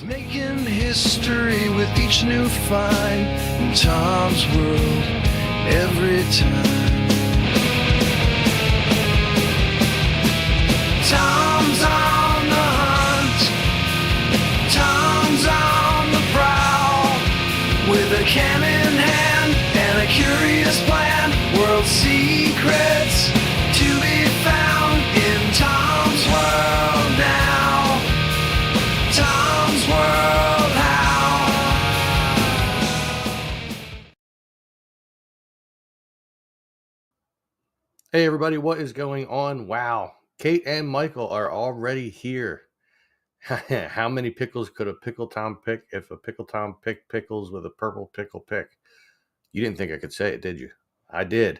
Making history with each new find in Tom's world every time. Tom's on the hunt. Tom's on the prowl. With a can in hand and a curious plan. World secrets to be found in Tom's world now. Tom's World How. Hey everybody, what is going on? Wow, Kate and Michael are already here. How many pickles could a Pickle Tom pick if a Pickle Tom picked pickles with a purple pickle pick? You didn't think I could say it, did you? I did.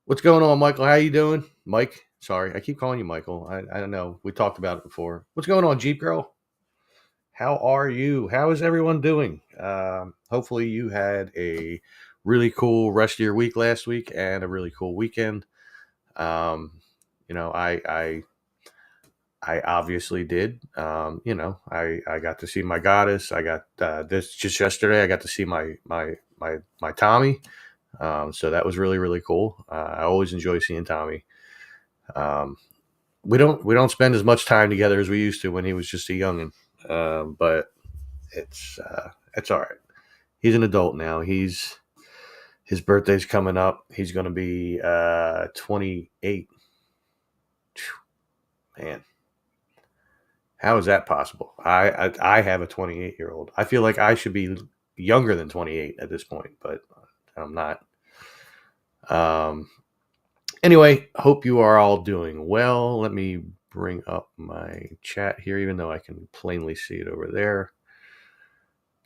What's going on, Michael? How you doing? Mike, sorry, I keep calling you Michael. I don't know. We talked about it before. What's going on, Jeep Girl? How are you? How is everyone doing? Hopefully you had a really cool rest of your week last week and a really cool weekend. I obviously did. I got to see my goddess. I got this just yesterday. I got to see my Tommy. So that was really really cool. I always enjoy seeing Tommy. We don't spend as much time together as we used to when he was just a youngin'. But it's all right. He's an adult now. His birthday's coming up. He's going to be 28. Man, how is that possible? I have a 28-year-old. I feel like I should be younger than 28 at this point, but I'm not. Anyway, hope you are all doing well. Let me bring up my chat here, even though I can plainly see it over there.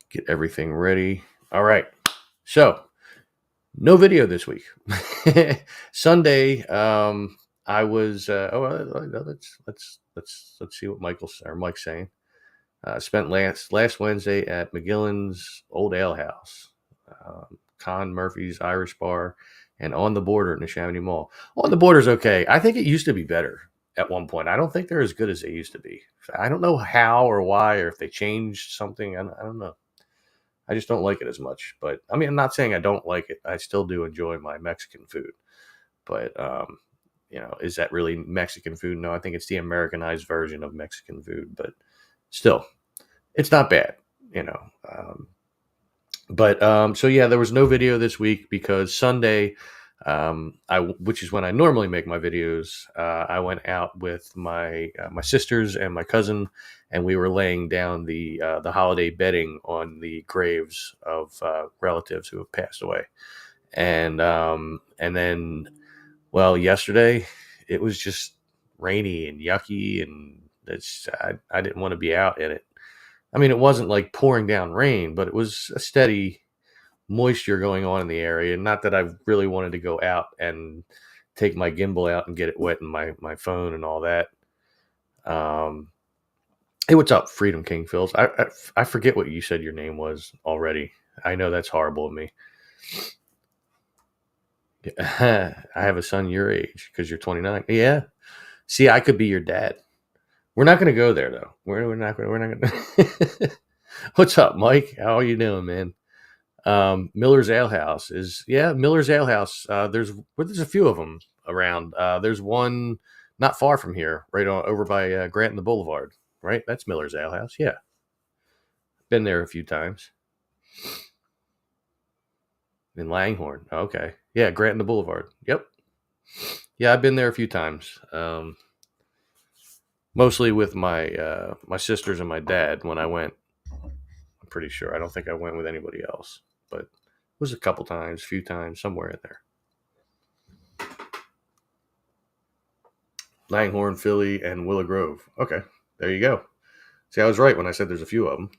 Get everything ready. All right. So, no video this week. Sunday, I was. Let's see what Mike's saying. Spent last Wednesday at McGillen's Old Ale House, Con Murphy's Irish Bar, and On the Border in the Chamonix Mall. On the Border's okay. I think it used to be better at one point. I don't think they're as good as they used to be. I don't know how or why, or if they changed something. I don't know. I just don't like it as much. But I mean, I'm not saying I don't like it. I still do enjoy my Mexican food. But is that really Mexican food? No, I think it's the Americanized version of Mexican food. But still, it's not bad. So yeah, there was no video this week because Sunday, which is when I normally make my videos, I went out with my sisters and my cousin, and we were laying down the holiday bedding on the graves of relatives who have passed away, and then, well, yesterday it was just rainy and yucky, and I didn't want to be out in it. I mean, it wasn't like pouring down rain, but it was a steady moisture going on in the area. Not that I really wanted to go out and take my gimbal out and get it wet in my phone and all that. Hey, what's up, Freedom King Phils? I forget what you said your name was already. I know that's horrible of me. I have a son your age because you're 29. Yeah. See, I could be your dad. We're not going to go there though. We're not going to. What's up, Mike? How are you doing, man? Miller's Ale House Miller's Ale House. There's a few of them around. There's one not far from here, right over by Grant and the Boulevard. Right, that's Miller's Ale House. Yeah, been there a few times. In Langhorne. Okay, yeah, Grant and the Boulevard. Yep. Yeah, I've been there a few times. Mostly with my sisters and my dad when I went. I'm pretty sure. I don't think I went with anybody else, but it was a couple times, few times, somewhere in there. Langhorne, Philly, and Willow Grove. Okay, there you go. See, I was right when I said there's a few of them.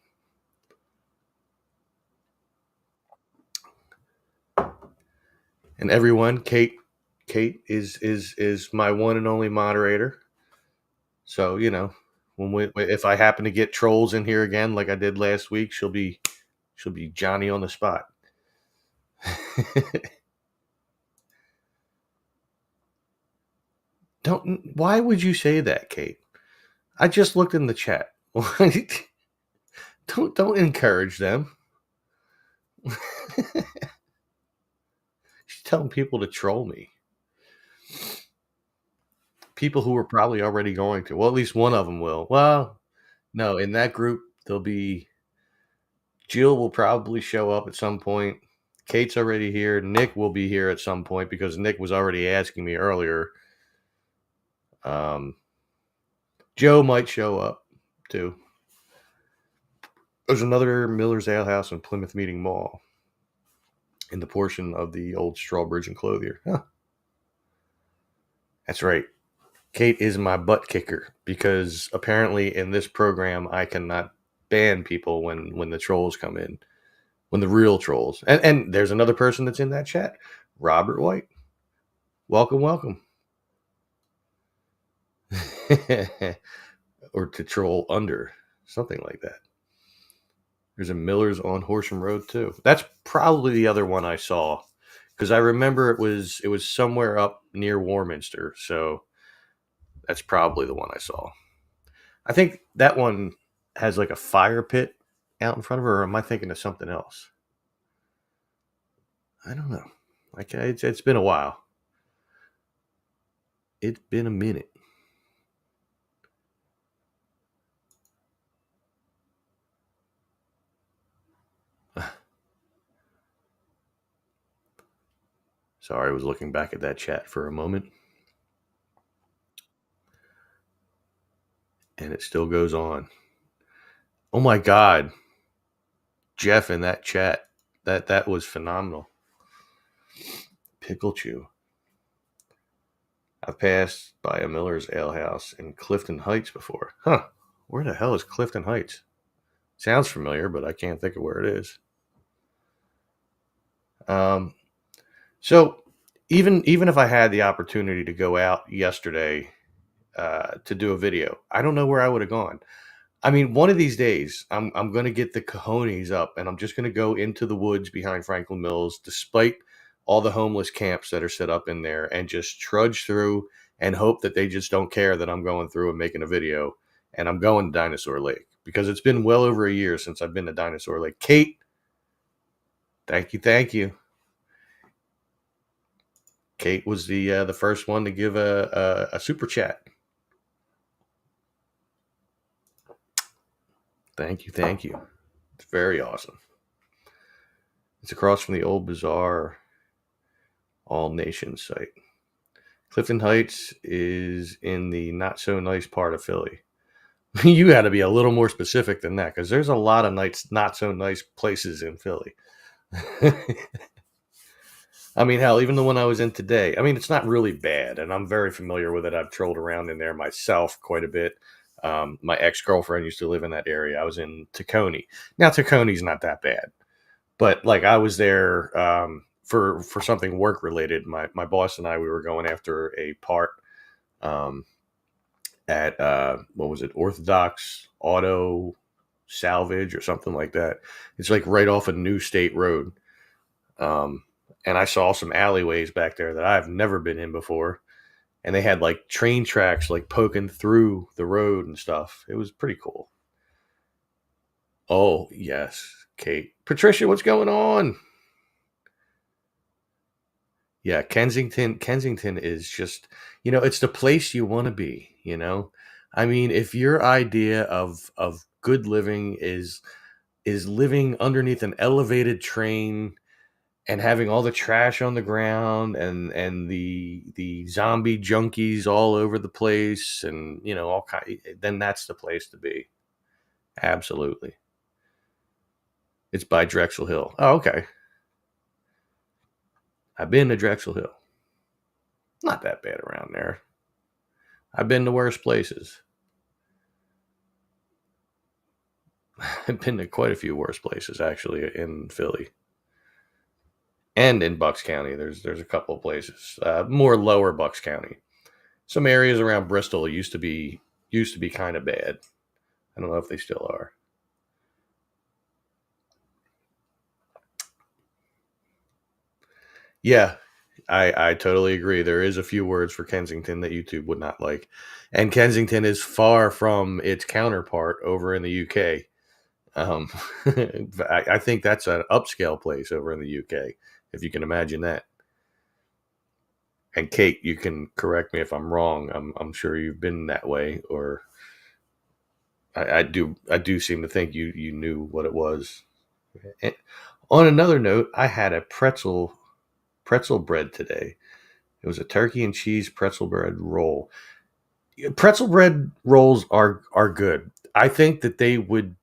And everyone, Kate is my one and only moderator. So, if I happen to get trolls in here again, like I did last week, she'll be Johnny on the spot. Why would you say that, Kate? I just looked in the chat. Don't encourage them. She's telling people to troll me. People who are probably already going to. Well, at least one of them will. Well, no, in that group, there'll be Jill will probably show up at some point. Kate's already here. Nick will be here at some point because Nick was already asking me earlier. Joe might show up too. There's another Miller's Ale House in Plymouth Meeting Mall in the portion of the old Strawbridge and Clothier. Huh. That's right. Kate is my butt kicker because apparently in this program I cannot ban people when the trolls come in, when the real trolls. And there's another person that's in that chat, Robert White. Welcome, welcome. Or to troll under, something like that. There's a Miller's on Horsham Road too. That's probably the other one I saw because I remember it was somewhere up near Warminster. So that's probably the one I saw. I think that one has like a fire pit out in front of her, or am I thinking of something else? I don't know. Like it's been a while. It's been a minute. Sorry, I was looking back at that chat for a moment. And it still goes on. Oh my God. Jeff in that chat. That was phenomenal. Pickle Chew. I've passed by a Miller's Ale House in Clifton Heights before. Huh. Where the hell is Clifton Heights? Sounds familiar, but I can't think of where it is. So even if I had the opportunity to go out yesterday to do a video, I don't know where I would have gone. I mean, one of these days, I'm going to get the cojones up, and I'm just going to go into the woods behind Franklin Mills, despite all the homeless camps that are set up in there, and just trudge through and hope that they just don't care that I'm going through and making a video. And I'm going to Dinosaur Lake because it's been well over a year since I've been to Dinosaur Lake. Kate, thank you. Kate was the first one to give a super chat. Thank you. It's very awesome. It's across from the old Bazaar All Nations site. Clifton Heights is in the not so nice part of Philly. You got to be a little more specific than that because there's a lot of not so nice places in Philly. I mean, hell, even the one I was in today, I mean, it's not really bad, and I'm very familiar with it. I've trolled around in there myself quite a bit. My ex-girlfriend used to live in that area. I was in Tacony. Now, Tacony's not that bad, but like I was there for something work-related. My boss and I, we were going after a part at, what was it, Orthodox Auto Salvage or something like that. It's like right off a New State Road. And I saw some alleyways back there that I've never been in before. And they had like train tracks like poking through the road and stuff. It was pretty cool. Oh, yes, Kate. Patricia, what's going on? Yeah, Kensington is just, it's the place you want to be, I mean, if your idea of good living is living underneath an elevated train and having all the trash on the ground and the zombie junkies all over the place and all kind, then that's the place to be. Absolutely. It's by Drexel Hill. Oh, okay. I've been to Drexel Hill. Not that bad around there. I've been to worse places. I've been to quite a few worse places actually in Philly. And in Bucks County, there's a couple of places, more lower Bucks County. Some areas around Bristol used to be kind of bad. I don't know if they still are. Yeah, I totally agree. There is a few words for Kensington that YouTube would not like, and Kensington is far from its counterpart over in the UK. Um, I think that's an upscale place over in the UK, if you can imagine that. And Kate, you can correct me if I'm wrong. I'm sure you've been that way, or I do seem to think you knew what it was. And on another note, I had a pretzel bread today. It was a turkey and cheese pretzel bread roll. Pretzel bread rolls are good. I think that they would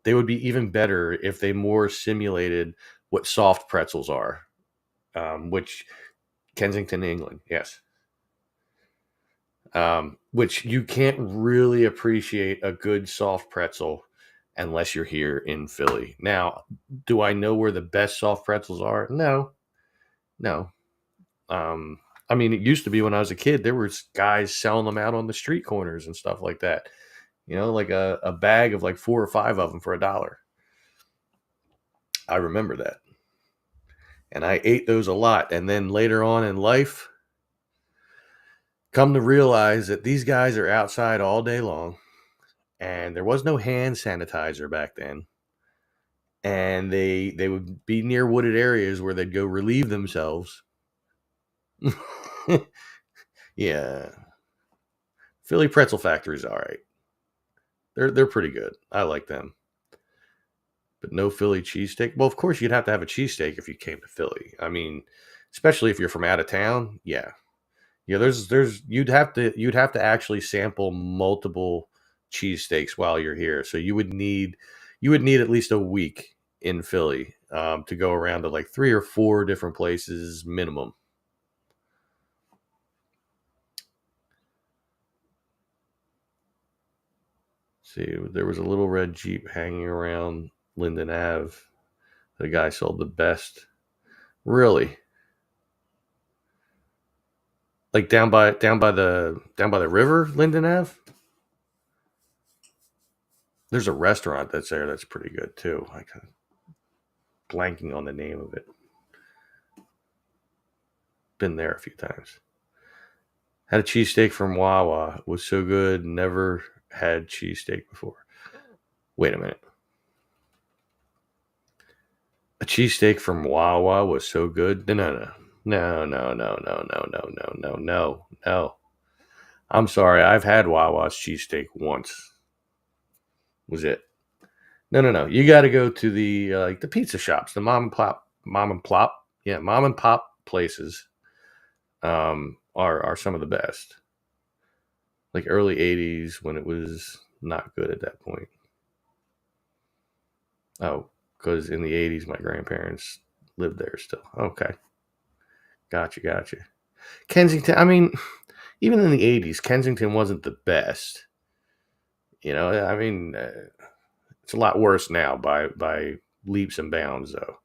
be even better if they more simulated what soft pretzels are, which Kensington, England, yes. Which you can't really appreciate a good soft pretzel unless you're here in Philly. Now, do I know where the best soft pretzels are? No, no. Um, I mean, it used to be when I was a kid, there was guys selling them out on the street corners and stuff like that. Like a bag of like 4 or 5 of them for $1. I remember that. And I ate those a lot. And then later on in life, come to realize that these guys are outside all day long, and there was no hand sanitizer back then. And they would be near wooded areas where they'd go relieve themselves. Yeah, Philly Pretzel Factory's all right. They're pretty good. I like them, but no Philly cheesesteak. Well, of course you'd have to have a cheesesteak if you came to Philly. I mean, especially if you're from out of town. Yeah, yeah. There's you'd have to actually sample multiple cheesesteaks while you're here. So you would need at least a week in Philly to go around to like 3 or 4 different places minimum. See, there was a little red Jeep hanging around Linden Ave. The guy sold the best. Really? Like down by the river, Linden Ave? There's a restaurant that's there that's pretty good too. I kind of blanking on the name of it. Been there a few times. Had a cheesesteak from Wawa. It was so good. Never had cheesesteak before. Wait a minute. A cheesesteak from Wawa was so good. No, no, no. No, no, no, no, no, no, no, no, no, no. I'm sorry. I've had Wawa's cheesesteak once. Was it? No, no, no. You got to go to the like the pizza shops, the mom and pop places. Are some of the best. Like early '80s when it was not good at that point. Oh, because in the '80s my grandparents lived there still. Okay, gotcha, gotcha. Kensington. I mean, even in the '80s, Kensington wasn't the best. I mean, it's a lot worse now by leaps and bounds, though.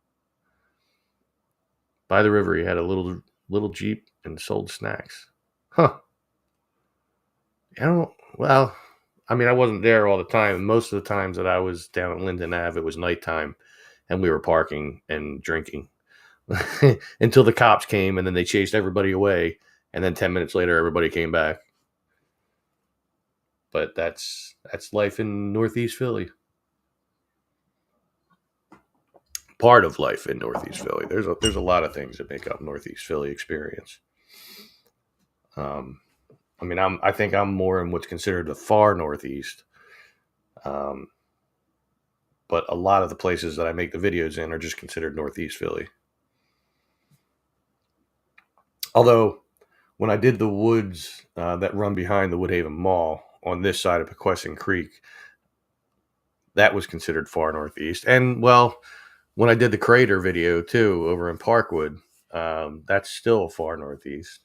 By the river, he had a little jeep and sold snacks. Huh? I don't. Well, I mean, I wasn't there all the time. Most of the times that I was down at Linden Ave, it was nighttime, and we were parking and drinking until the cops came, and then they chased everybody away. And then 10 minutes later, everybody came back. But that's life in Northeast Philly. Part of life in Northeast Philly. There's a lot of things that make up Northeast Philly experience. Um, I mean, I think I'm more in what's considered the far Northeast. Um, but a lot of the places that I make the videos in are just considered Northeast Philly. Although, when I did the woods that run behind the Woodhaven Mall on this side of Pequesson Creek, that was considered far Northeast. And well, when I did the crater video too over in Parkwood, that's still far Northeast.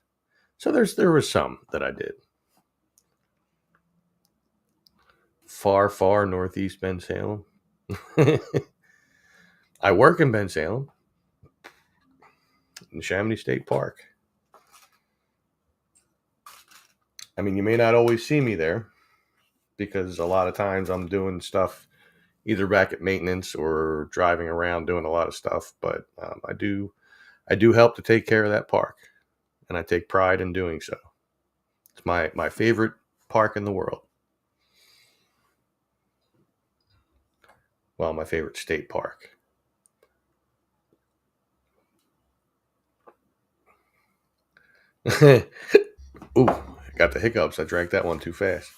So there was some that I did. Far Northeast Bensalem. I work in Bensalem, in Chamonix State Park. I mean, you may not always see me there because a lot of times I'm doing stuff either back at maintenance or driving around doing a lot of stuff. But I do help to take care of that park, and I take pride in doing so. It's my favorite park in the world. Well, my favorite state park. Ooh, got the hiccups. I drank that one too fast.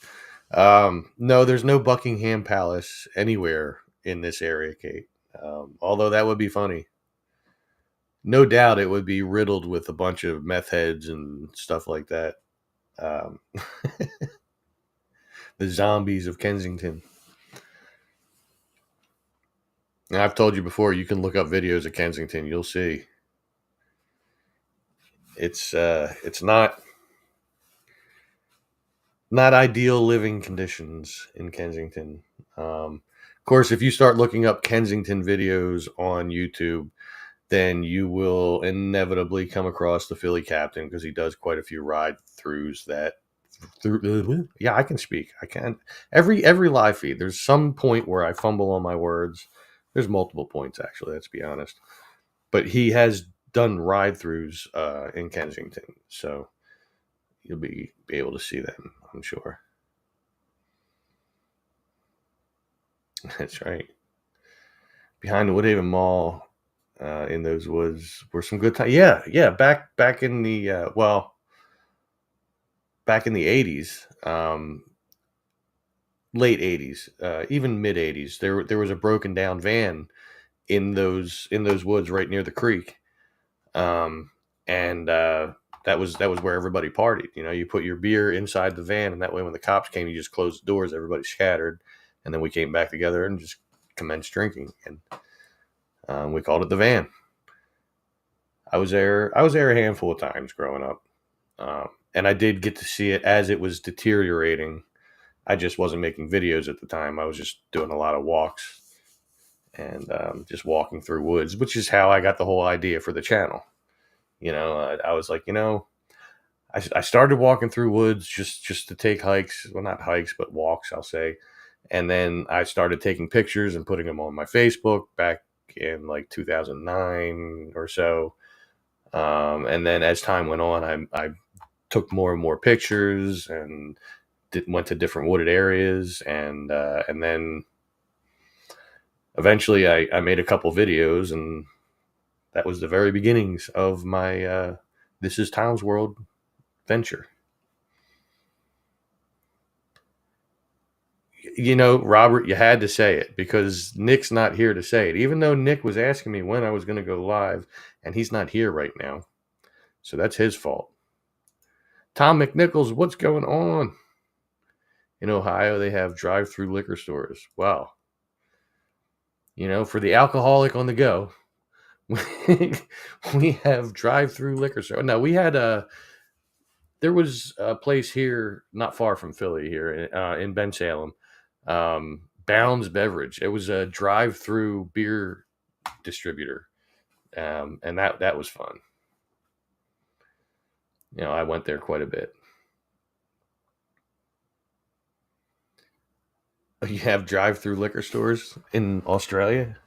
No, there's no Buckingham Palace anywhere in this area, Kate. Although that would be funny. No doubt it would be riddled with a bunch of meth heads and stuff like that. Um, the zombies of Kensington. And I've told you before, you can look up videos of Kensington. You'll see. It's not ideal living conditions in Kensington. Of course, if you start looking up Kensington videos on YouTube, then you will inevitably come across the Philly Captain because he does quite a few ride throughs that through yeah, I can speak. I can every live feed. There's some point where I fumble on my words. There's multiple points actually, let's be honest. But he has done ride throughs in Kensington. So you'll be able to see them, I'm sure. That's right. Behind the Woodhaven Mall, in those woods were some good times. Yeah, yeah. Back in the back in the '80s, late '80s, even mid '80s, there was a broken down van in those woods right near the creek, um, and that was where everybody partied. You know, you put your beer inside the van, and that way when the cops came, you just closed the doors, everybody scattered, and then we came back together and just commenced drinking, and we called it the van. I was there. I was there a handful of times growing up, and I did get to see it as it was deteriorating. I just wasn't making videos at the time. I was just doing a lot of walks and just walking through woods, which is how I got the whole idea for the channel. You know, I was like, you know, I started walking through woods just to take hikes. Well, not hikes, but walks, I'll say. And then I started taking pictures and putting them on my Facebook back in like 2009 or so. And then as time went on, I took more and more pictures and went to different wooded areas, and then eventually I made a couple videos, and that was the very beginnings of my This is Tom's World venture. You know, Robert, you had to say it because Nick's not here to say it, even though Nick was asking me when I was going to go live, and he's not here right now. So that's his fault. Tom McNichols, what's going on? In Ohio, they have drive-through liquor stores. Wow. You know, for the alcoholic on the go, we have drive-through liquor store. No, we had there was a place here not far from Philly here in Bensalem, Bounds Beverage. It was a drive-through beer distributor, and that was fun. You know, I went there quite a bit. You have drive-through liquor stores in Australia?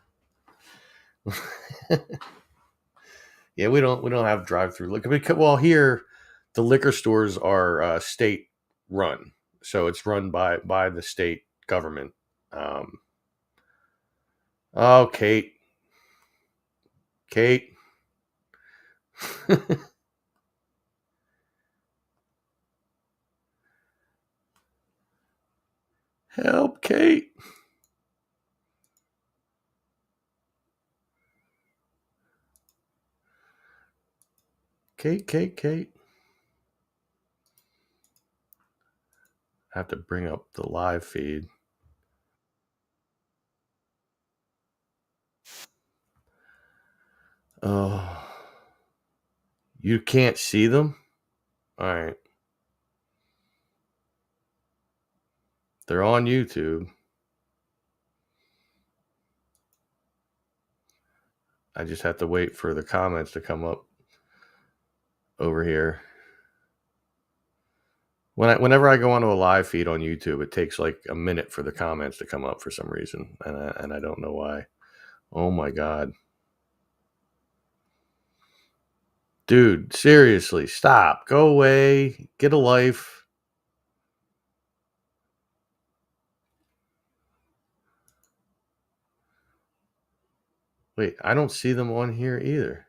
Yeah, we don't have drive-through liquor because, well, here the liquor stores are state run, so it's run by the state government. Um, oh, Kate, help, Kate, Kate. I have to bring up the live feed. Oh, you can't see them? All right, they're on YouTube. I just have to wait for the comments to come up over here. Whenever I go onto a live feed on YouTube, it takes like a minute for the comments to come up for some reason, and I don't know why. Oh my god, dude! Seriously, stop! Go away! Get a life! Wait, I don't see them on here either.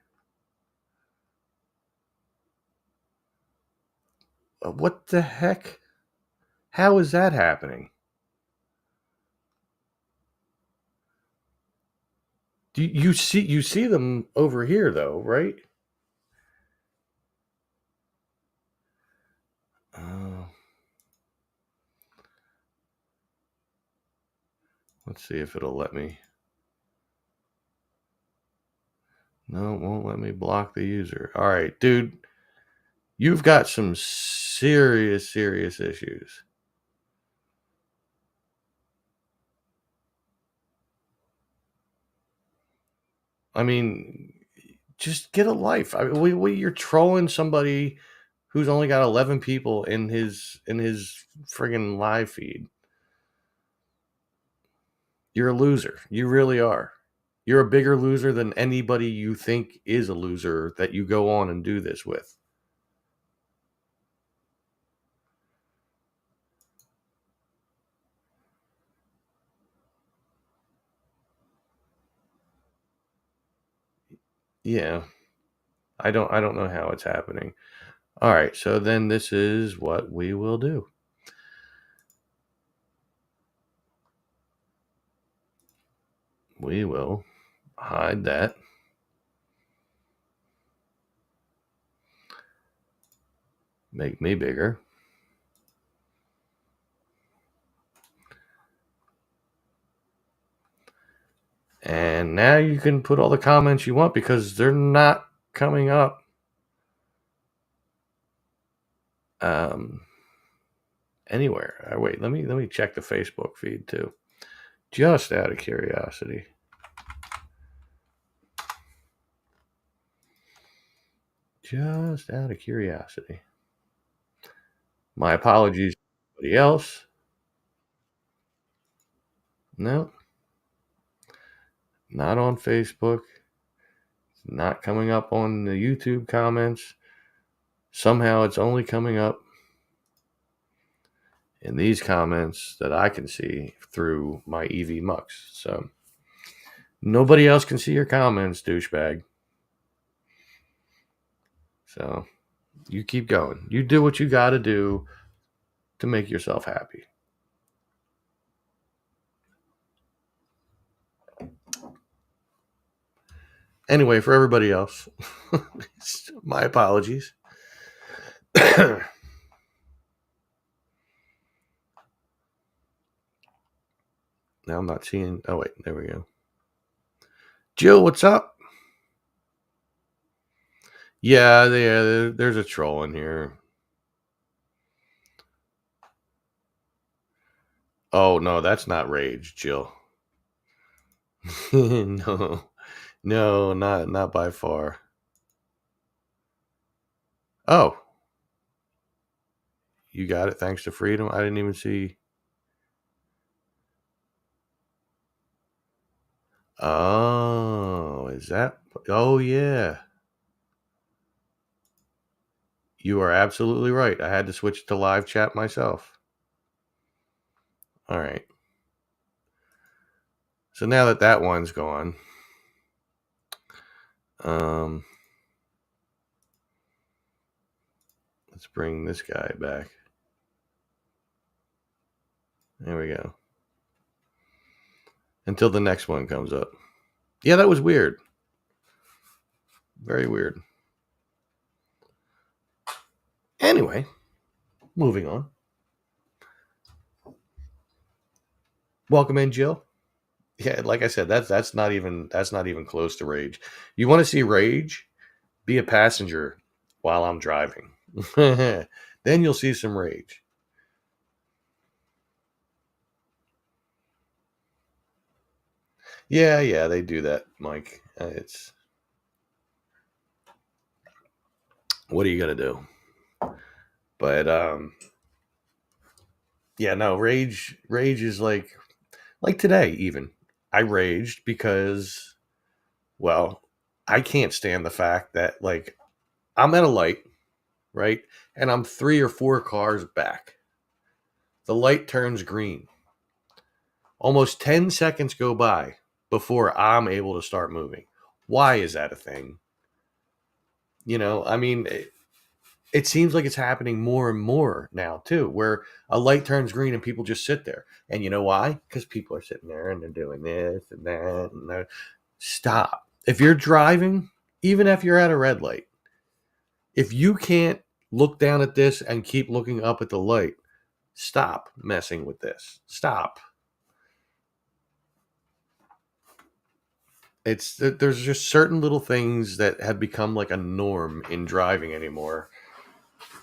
What the heck? How is that happening? You see them over here though, right? Uh, let's see if it'll let me. No, it won't let me block the user. All right, dude, you've got some serious, serious issues. I mean, just get a life. I mean, you're trolling somebody who's only got 11 people in his friggin' live feed. You're a loser. You really are. You're a bigger loser than anybody you think is a loser that you go on and do this with. Yeah. I don't know how it's happening. All right, so then this is what we will do. We will hide that. Make me bigger. And now you can put all the comments you want because they're not coming up. Um, anywhere. Wait, let me check the Facebook feed too. Just out of curiosity. Just out of curiosity. My apologies to anybody else. No, not on Facebook. Not coming up on the YouTube comments. Somehow it's only coming up in these comments that I can see through my EV Mux. So nobody else can see your comments, douchebag. So you keep going. You do what you got to do to make yourself happy. Anyway, for everybody else, my apologies. Now I'm not seeing. Oh, wait, there we go. Jill, what's up? Yeah, there's a troll in here. Oh, no, that's not rage, Jill. No, no, not by far. Oh, you got it. Thanks to freedom. I didn't even see. Oh, is that? Oh, yeah. You are absolutely right. I had to switch to live chat myself. All right. So now that that one's gone, um, let's bring this guy back. There we go. Until the next one comes up. Yeah, that was weird. Very weird. Anyway, moving on. Welcome in, Jill. Yeah, like I said, that's not even close to rage. You want to see rage? Be a passenger while I'm driving. Then you'll see some rage. Yeah, they do that, Mike. It's what are you gonna do? But yeah, no, rage is like today even. I raged because well, I can't stand the fact that like I'm at a light, right? And I'm 3 or 4 cars back. The light turns green. Almost 10 seconds go by. before I'm able to start moving. Why is that a thing? I mean, it seems like it's happening more and more now too, where a light turns green and people just sit there. And you know why? Because people are sitting there and they're doing this and that and that. Stop. If you're driving, even if you're at a red light, if you can't look down at this and keep looking up at the light, stop messing with this. Stop. There's just certain little things that have become like a norm in driving anymore.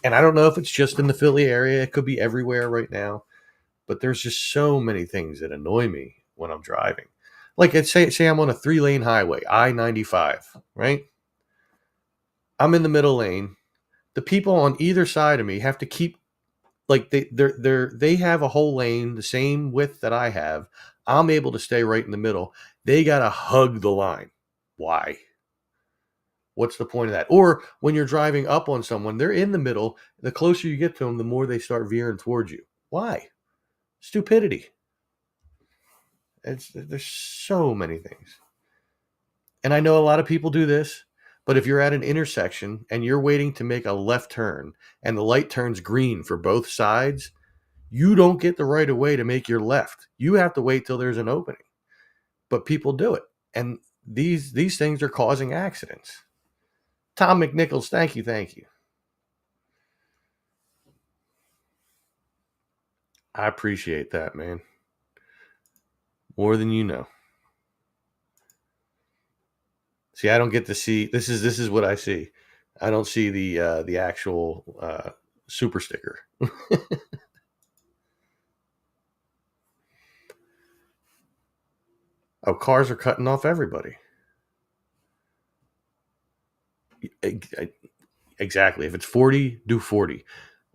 And I don't know if it's just in the Philly area, it could be everywhere right now, but there's just so many things that annoy me when I'm driving. Like say I'm on a 3-lane highway, I-95, right? I'm in the middle lane. The people on either side of me have to keep like they have a whole lane the same width that I have. I'm able to stay right in the middle. They got to hug the line. Why? What's the point of that? Or when you're driving up on someone, they're in the middle. The closer you get to them, the more they start veering towards you. Why? Stupidity. There's so many things. And I know a lot of people do this, but if you're at an intersection and you're waiting to make a left turn and the light turns green for both sides, you don't get the right of way to make your left. You have to wait till there's an opening. But people do it. And these things are causing accidents. Tom McNichols, thank you, thank you. I appreciate that, man. More than you know. See, I don't get to see this is what I see. I don't see the actual super sticker. Oh, cars are cutting off everybody. Exactly. If it's 40, do 40.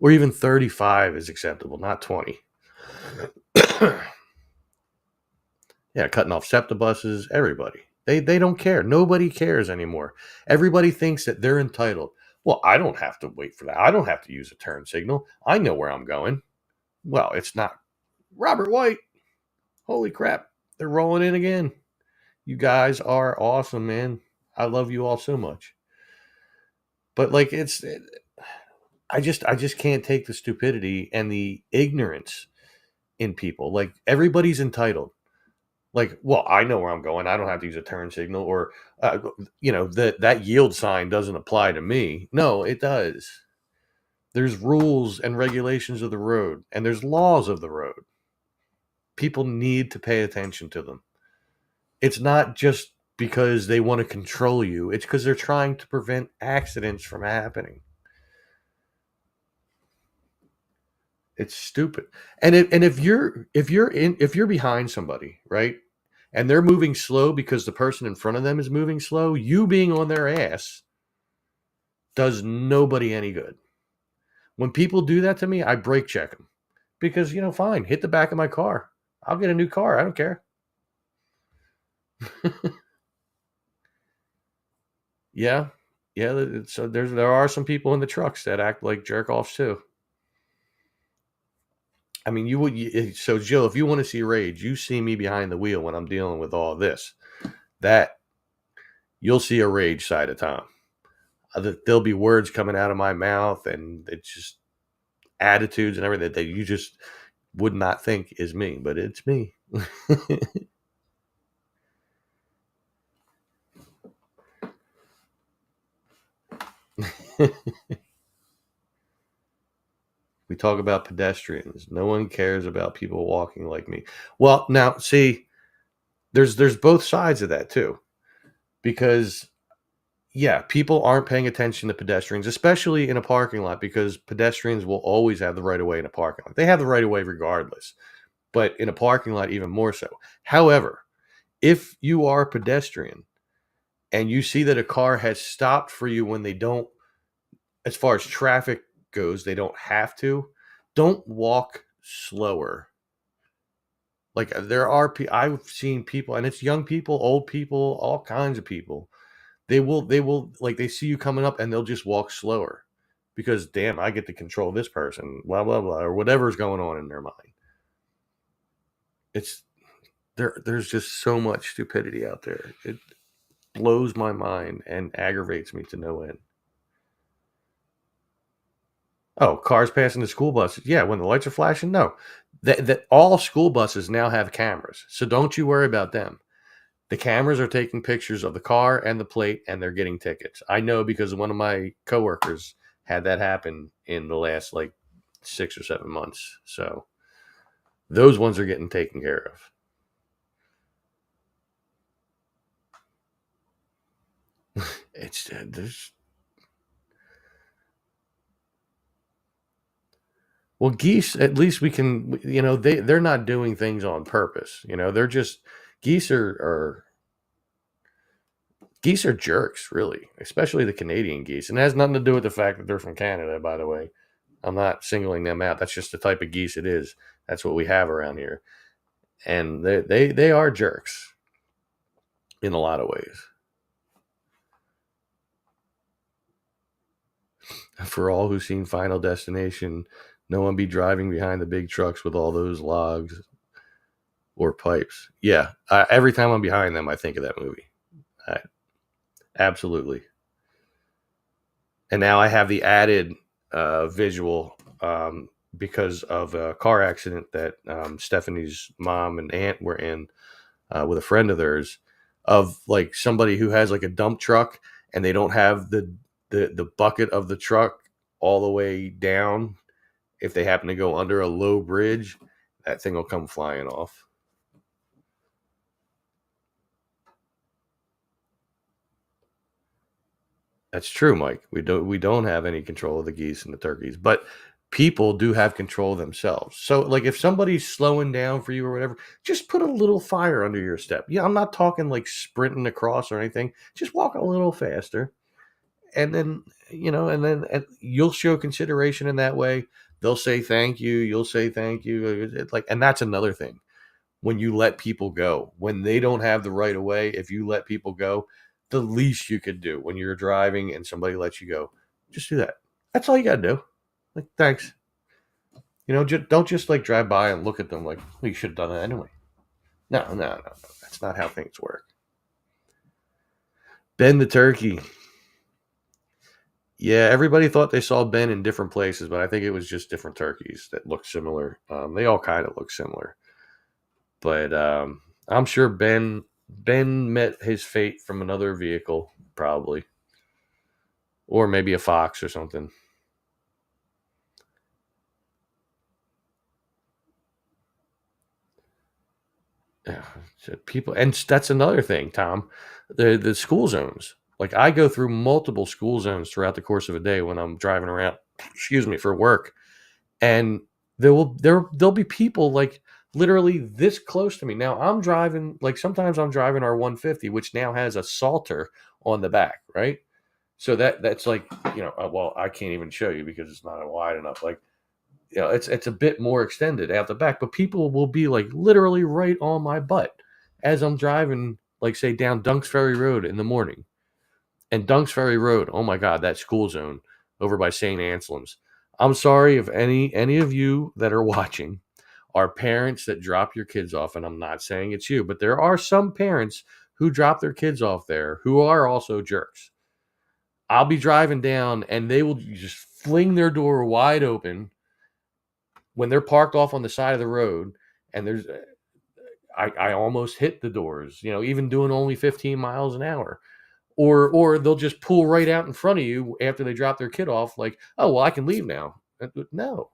Or even 35 is acceptable, not 20. Yeah, cutting off SEPTA buses, everybody. They don't care. Nobody cares anymore. Everybody thinks that they're entitled. Well, I don't have to wait for that. I don't have to use a turn signal. I know where I'm going. Well, it's not Robert White. Holy crap. They're rolling in again. You guys are awesome, man. I love you all so much. But like I just can't take the stupidity and the ignorance in people. Like everybody's entitled. Like, well, I know where I'm going. I don't have to use a turn signal, or that yield sign doesn't apply to me. No, it does. There's rules and regulations of the road, and there's laws of the road. People need to pay attention to them. It's not just because they want to control you. It's because they're trying to prevent accidents from happening. It's stupid. And if you're behind somebody, right? And they're moving slow because the person in front of them is moving slow, you being on their ass does nobody any good. When people do that to me, I brake check them because, fine, hit the back of my car. I'll get a new car. I don't care. Yeah. Yeah. So there are some people in the trucks that act like jerk offs too. I mean, so Jill, if you want to see rage, you see me behind the wheel when I'm dealing with all this. That you'll see a rage side of Tom. There'll be words coming out of my mouth, and it's just attitudes and everything that you just would not think is me, but it's me. We talk about pedestrians. No one cares about people walking like me. Well, now see, there's both sides of that too, because yeah, people aren't paying attention to pedestrians, especially in a parking lot, because pedestrians will always have the right of way in a parking lot. They have the right of way regardless, but in a parking lot, even more so. However, if you are a pedestrian and you see that a car has stopped for you when they don't, as far as traffic goes, they don't have to, don't walk slower. Like I've seen people, and it's young people, old people, all kinds of people. They will like they see you coming up and they'll just walk slower because damn, I get to control this person, blah blah blah, or whatever's going on in their mind. It's there's just so much stupidity out there. It blows my mind and aggravates me to no end. Oh, cars passing the school buses. Yeah, when the lights are flashing. No, that all school buses now have cameras, so don't you worry about them. The cameras are taking pictures of the car and the plate, and they're getting tickets. I know because one of my coworkers had that happen in the last like 6 or 7 months. So those ones are getting taken care of. It's there's well, geese. At least we can, they're not doing things on purpose. They're just geese are jerks, really, especially the Canadian geese, and it has nothing to do with the fact that they're from Canada. By the way, I'm not singling them out. That's just the type of geese it is. That's what we have around here, and they are jerks in a lot of ways. For all who've seen Final Destination, no one be driving behind the big trucks with all those logs or pipes. Yeah, every time I'm behind them, I think of that movie. I, absolutely. And now I have the added visual because of a car accident that Stephanie's mom and aunt were in with a friend of theirs, of like somebody who has like a dump truck and they don't have the bucket of the truck all the way down. If they happen to go under a low bridge, that thing will come flying off. That's true, Mike. We don't have any control of the geese and the turkeys, but people do have control themselves. So, like, if somebody's slowing down for you or whatever, just put a little fire under your step. Yeah, I'm not talking like sprinting across or anything. Just walk a little faster, and then and you'll show consideration in that way. They'll say thank you. You'll say thank you. And that's another thing. When you let people go, when they don't have the right of way, if you let people go, the least you could do when you're driving and somebody lets you go, just do that. That's all you got to do. Like, thanks. Don't just like drive by and look at them like, well, you should have done it anyway. No, no, no, no. That's not how things work. Ben the turkey. Yeah, everybody thought they saw Ben in different places, but I think it was just different turkeys that looked similar. They all kind of look similar. But I'm sure Ben met his fate from another vehicle, probably, or maybe a fox or something. Yeah, so people, and that's another thing, Tom. The school zones. Like, I go through multiple school zones throughout the course of a day when I'm driving around. Excuse me, for work, and there'll be people like literally this close to me. Now I'm driving, like, sometimes I'm driving our 150, which now has a salter on the back, right? So that's like, well, I can't even show you because it's not wide enough. Like, it's a bit more extended out the back, but people will be like literally right on my butt as I'm driving, like, say, down Dunks Ferry Road in the morning. And Dunks Ferry Road, oh my God, that school zone over by St. Anselm's. I'm sorry if any of you that are watching are parents that drop your kids off, and I'm not saying it's you, but there are some parents who drop their kids off there who are also jerks. I'll be driving down and they will just fling their door wide open when they're parked off on the side of the road, and I almost hit the doors, even doing only 15 miles an hour. Or they'll just pull right out in front of you after they drop their kid off, like, oh, well, I can leave now. No.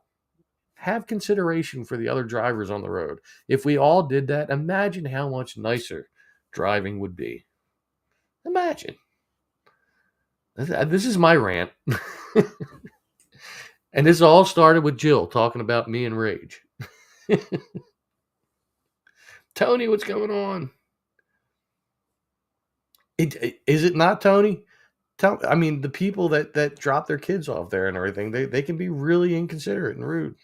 Have consideration for the other drivers on the road. If we all did that, imagine how much nicer driving would be. Imagine. This is my rant. And this all started with Jill talking about me and Rage. Tony, what's going on? Is it not, Tony? I mean, the people that drop their kids off there and everything, they can be really inconsiderate and rude.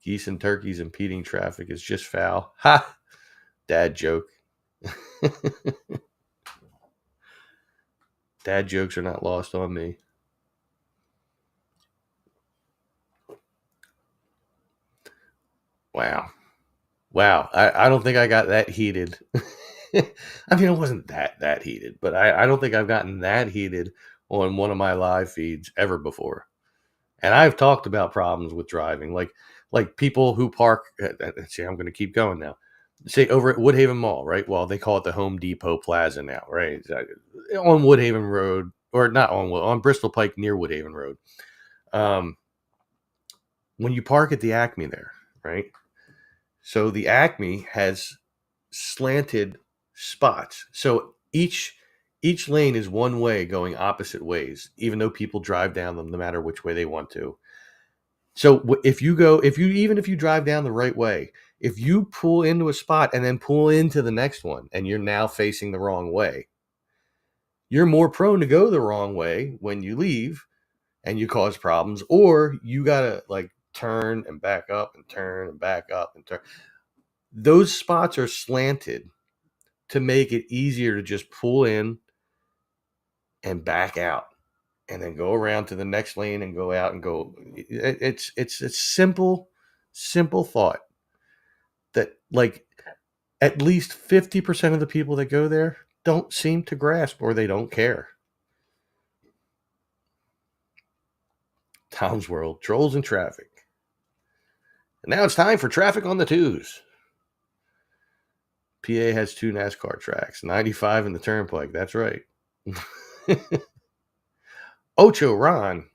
Geese and turkeys impeding traffic is just foul. Ha! Dad joke. Dad jokes are not lost on me. Wow. Wow. I don't think I got that heated. I mean, it wasn't that heated, but I don't think I've gotten that heated on one of my live feeds ever before. And I've talked about problems with driving, like people who park. See, I'm going to keep going now. Say over at Woodhaven Mall, right? Well, they call it the Home Depot Plaza now, right? On Woodhaven Road, or not on Bristol Pike near Woodhaven Road. Um, when you park at the Acme there, right? So the Acme has slanted spots. So each lane is one way going opposite ways, even though people drive down them no matter which way they want to. So if you drive down the right way, if you pull into a spot and then pull into the next one and you're now facing the wrong way, you're more prone to go the wrong way when you leave and you cause problems, or you got to like turn and back up and turn and back up and turn. Those spots are slanted to make it easier to just pull in and back out and then go around to the next lane and go out and go. It's a simple thought that like at least 50% of the people that go there don't seem to grasp, or they don't care. Tom's World, trolls and traffic. And now it's time for traffic on the twos. PA has 2 NASCAR tracks, 95 and the Turnpike. That's right. Ocho Ron,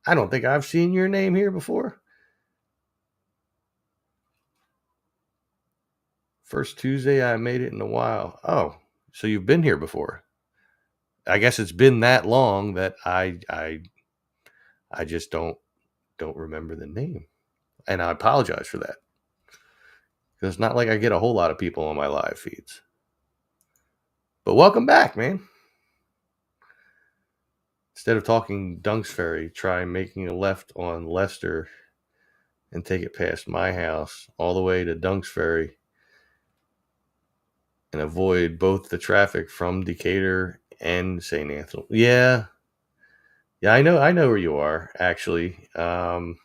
I don't think I've seen your name here before. First Tuesday I made it in a while. Oh, so you've been here before. I guess it's been that long that I just don't remember the name. And I apologize for that. Because it's not like I get a whole lot of people on my live feeds. But welcome back, man. Instead of talking Dunks Ferry, try making a left on Leicester and take it past my house all the way to Dunks Ferry and avoid both the traffic from Decatur and St. Anthony. Yeah. Yeah, I know where you are, actually. Matter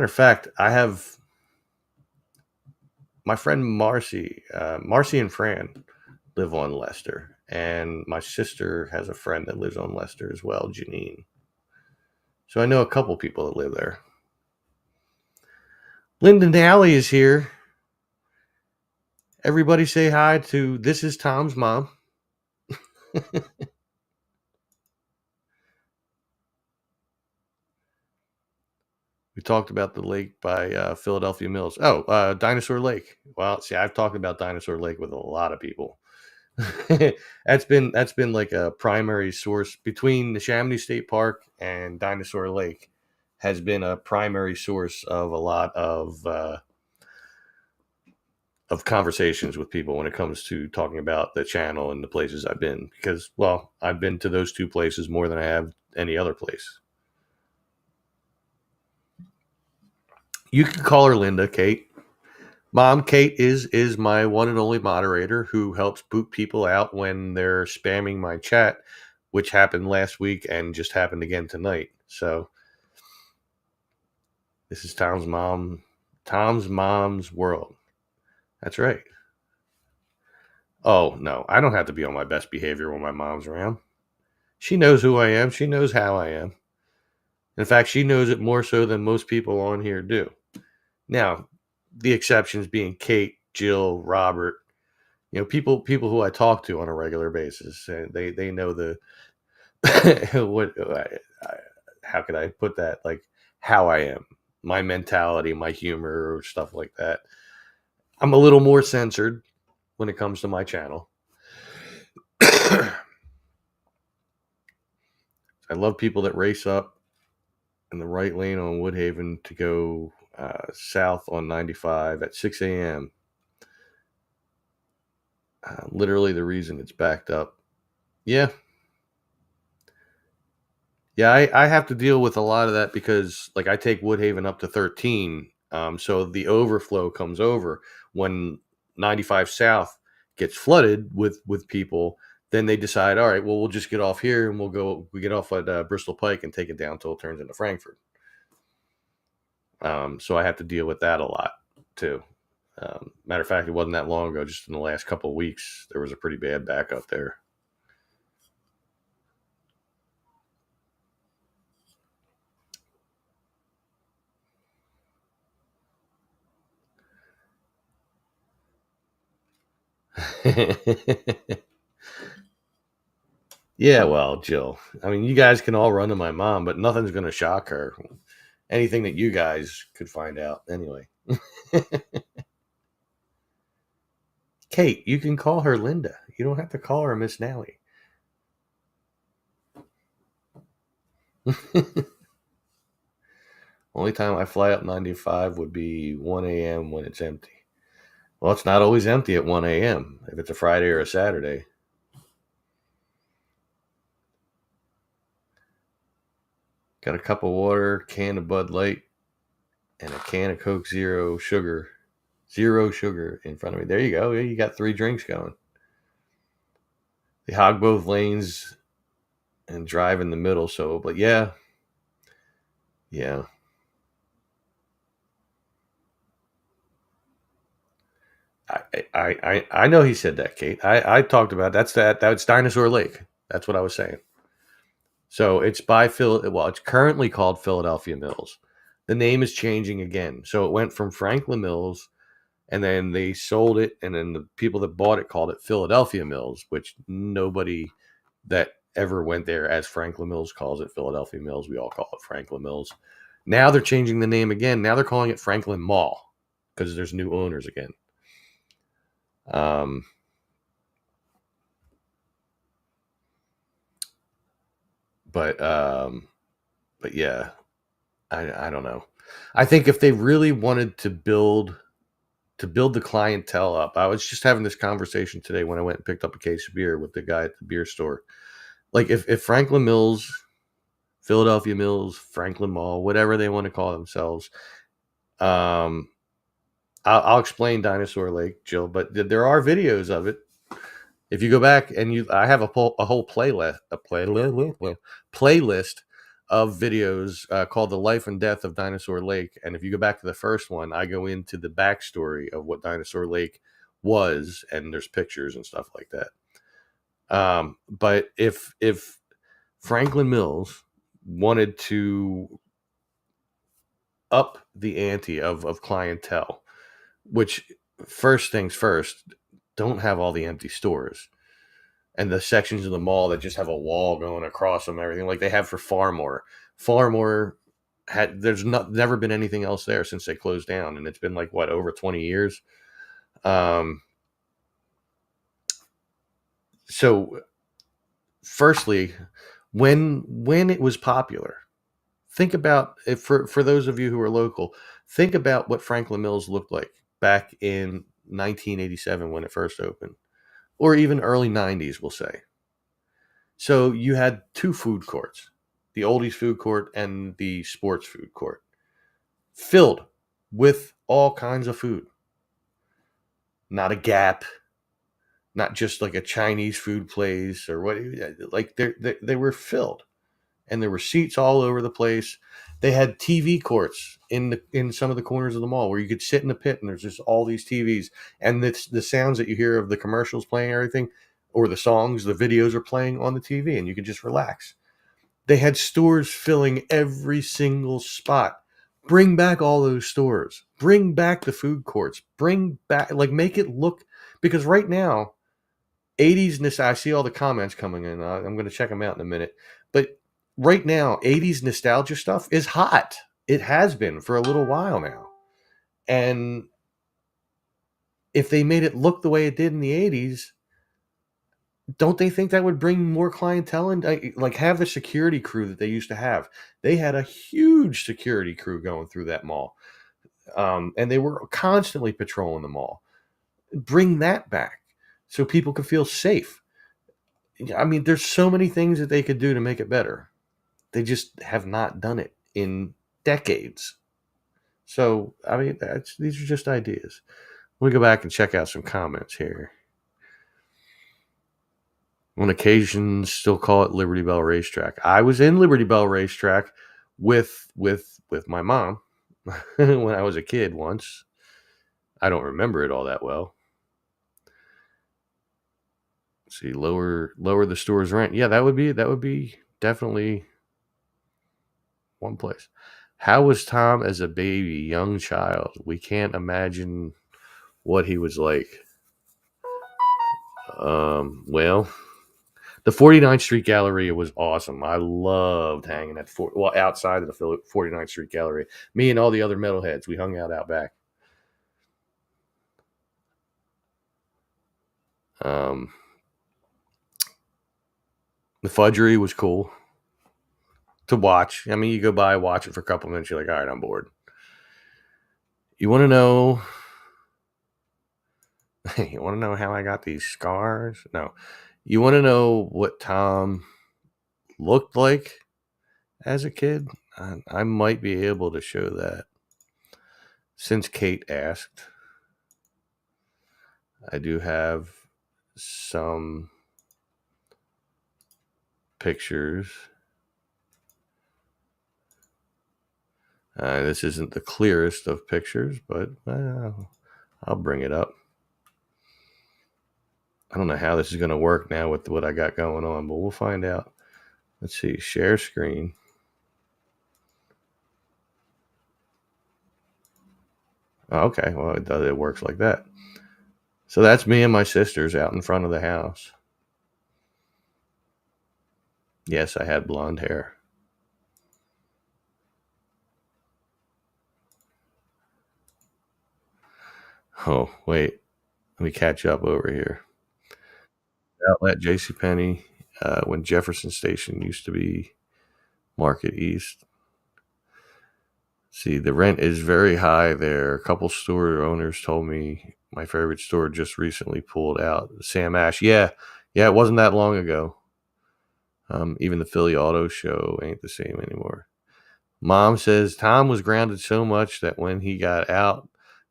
of fact, I have my friend Marcy and Fran live on Leicester, and my sister has a friend that lives on Leicester as well, Janine. So I know a couple people that live there. Lyndon Alley is here. Everybody say hi to this is Tom's mom. We talked about the lake by Philadelphia Mills. Oh, Dinosaur Lake. Well, see, I've talked about Dinosaur Lake with a lot of people. That's been like a primary source between the Chamonix State Park and Dinosaur Lake. Has been a primary source of a lot of conversations with people when it comes to talking about the channel and the places I've been. Because, well, I've been to those 2 places more than I have any other place. You can call her Linda, Kate. Mom, Kate is my one and only moderator who helps boot people out when they're spamming my chat, which happened last week and just happened again tonight. So this is Tom's mom's world. That's right. Oh, no, I don't have to be on my best behavior when my mom's around. She knows who I am. She knows how I am. In fact, she knows it more so than most people on here do. Now, the exceptions being Kate, Jill, Robert, people who I talk to on a regular basis. They know the what how could I put that, like how I am, my mentality, my humor, or stuff like that. I'm a little more censored when it comes to my channel. I love people that race up in the right lane on Woodhaven to go south on 95 at 6 a.m. Literally the reason it's backed up. Yeah. Yeah, I have to deal with a lot of that because, like, I take Woodhaven up to 13. So the overflow comes over when 95 South gets flooded with people. Then they decide, all right, well, we'll just get off here and we get off at Bristol Pike and take it down until it turns into Frankfurt. So I have to deal with that a lot too. Matter of fact, it wasn't that long ago, just in the last couple of weeks, there was a pretty bad backup there. Yeah, well, Jill, I mean, you guys can all run to my mom, but nothing's going to shock her. Anything that you guys could find out anyway. Kate, you can call her Linda. You don't have to call her Miss Nally. Only time I fly up 95 would be 1 a.m. when it's empty. Well, it's not always empty at 1 a.m. if it's a Friday or a Saturday. Got a cup of water, can of Bud Light, and a can of Coke Zero sugar. Zero sugar in front of me. There you go. You got 3 drinks going. They hog both lanes and drive in the middle. So, but yeah. I know he said that, Kate. I talked about that's Dinosaur Lake. That's what I was saying. So it's by Phil. Well, it's currently called Philadelphia Mills. The name is changing again. So it went from Franklin Mills, and then they sold it, and then the people that bought it called it Philadelphia Mills, which nobody that ever went there as Franklin Mills calls it Philadelphia Mills. We all call it Franklin Mills. Now they're changing the name again. Now they're calling it Franklin Mall because there's new owners again. Um, but yeah, I don't know. I think if they really wanted to build the clientele up, I was just having this conversation today when I went and picked up a case of beer with the guy at the beer store. Like if Franklin Mills, Philadelphia Mills, Franklin Mall, whatever they want to call themselves, um, I'll explain Dinosaur Lake, Jill, but there are videos of it. If you go back and I have a whole playlist of videos called "The Life and Death of Dinosaur Lake." And if you go back to the first one, I go into the backstory of what Dinosaur Lake was, and there's pictures and stuff like that. But if Franklin Mills wanted to up the ante of clientele, which first things first, don't have all the empty stores and the sections of the mall that just have a wall going across them and everything like they have for Farmore. Farmore there's never been anything else there since they closed down, and it's been like what, over 20 years. So firstly, when it was popular, think about if for those of you who are local, think about what Franklin Mills looked like back in 1987 when it first opened, or even early 90s, we'll say. So you had 2 food courts, the oldies food court and the sports food court, filled with all kinds of food. Not a Gap, not just like a Chinese food place or what, like they were filled, and there were seats all over the place. They had TV courts in some of the corners of the mall where you could sit in the pit, and there's just all these TVs, and the sounds that you hear of the commercials playing, everything, or the songs, the videos are playing on the TV, and you can just relax. They had stores filling every single spot. Bring back all those stores. Bring back the food courts. Bring back, like, make it look, because right now, 80s, I see all the comments coming in. I'm going to check them out in a minute. But right now, 80s nostalgia stuff is hot. It has been for a little while now. And if they made it look the way it did in the 80s, don't they think that would bring more clientele in? Like, have the security crew that they used to have. They had a huge security crew going through that mall. And they were constantly patrolling the mall. Bring that back so people could feel safe. I mean, there's so many things that they could do to make it better. They just have not done it in decades. So, I mean, these are just ideas. Let me go back and check out some comments here. On occasion, still call it Liberty Bell Racetrack. I was in Liberty Bell Racetrack with my mom. when I was a kid once. I don't remember it all that well. Let's see, lower the store's rent. Yeah, that would be definitely one place. How was Tom as a baby, young child? We can't imagine what he was like. Well, the 49th Street Galleria was awesome. I loved hanging at outside of the 49th Street Gallery. Me and all the other metalheads, we hung out back. Um, the Fudgery was cool to watch. I mean, you go by, watch it for a couple minutes, you're like, all right, I'm bored. You want to know? You want to know how I got these scars? No. You want to know what Tom looked like as a kid? I might be able to show that. Since Kate asked, I do have some pictures. This isn't the clearest of pictures, but I'll bring it up. I don't know how this is going to work now with what I got going on, but we'll find out. Let's see, share screen. Oh, okay, well, it works like that. So that's me and my sisters out in front of the house. Yes, I had blonde hair. Oh, wait. Let me catch up over here. Outlet JCPenney, when Jefferson Station used to be Market East. See, the rent is very high there. A couple store owners told me my favorite store just recently pulled out. Sam Ash. Yeah. Yeah, it wasn't that long ago. Even the Philly Auto Show ain't the same anymore. Mom says Tom was grounded so much that when he got out,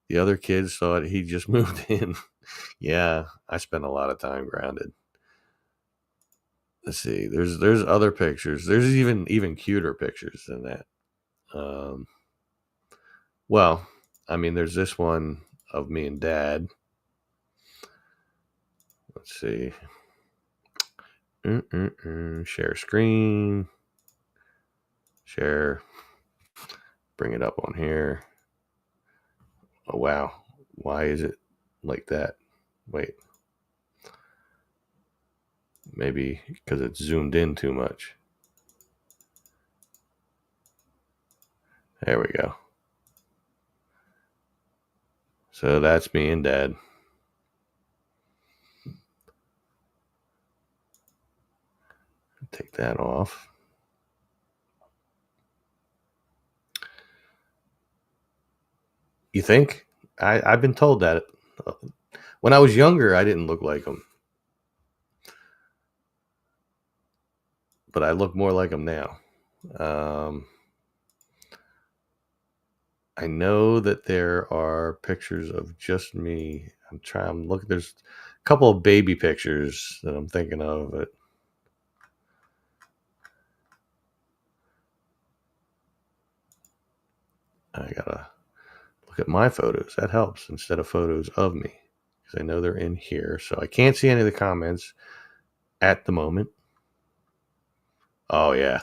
the other kids thought he just moved in. Yeah, I spent a lot of time grounded. Let's see. There's other pictures. There's even cuter pictures than that. Um, well, I mean, there's this one of me and Dad. Let's see. Share screen. Share. Bring it up on here. Oh wow. Why is it like that? Wait. Maybe because it's zoomed in too much. There we go. So that's me and Dad. Take that off. You think? I've been told that. When I was younger, I didn't look like him. But I look more like him now. I know that there are pictures of just me. I'm looking. There's a couple of baby pictures that I'm thinking of. But I gotta look at my photos. That helps instead of photos of me because I know they're in here. So I can't see any of the comments at the moment. Oh yeah.